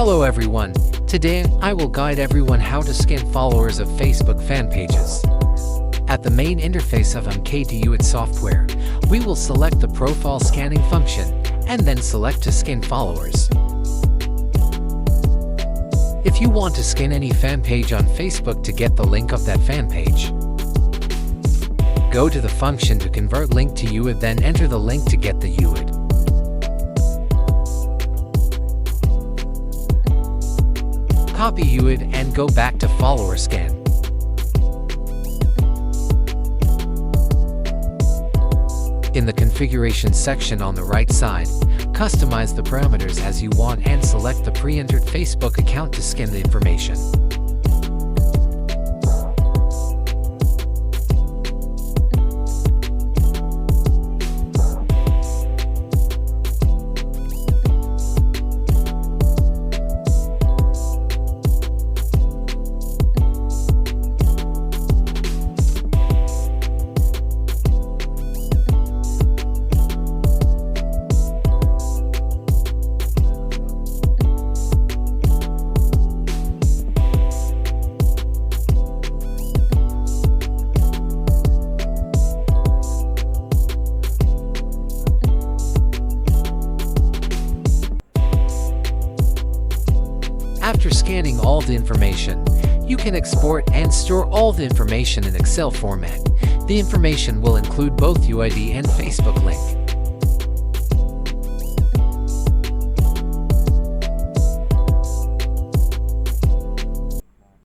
Hello everyone, today I will guide everyone how to scan followers of Facebook fan pages. At the main interface of MKDUIT software, we will select the profile scanning function and then select to scan followers. If you want to scan any fan page on Facebook to get the link of that fan page, go to the function to convert link to UID, then enter the link to get the UID. Copy UID and go back to follower scan. In the configuration section on the right side, customize the parameters as you want and select the pre-entered Facebook account to scan the information. After scanning all the information, you can export and store all the information in Excel format. The information will include both UID and Facebook link.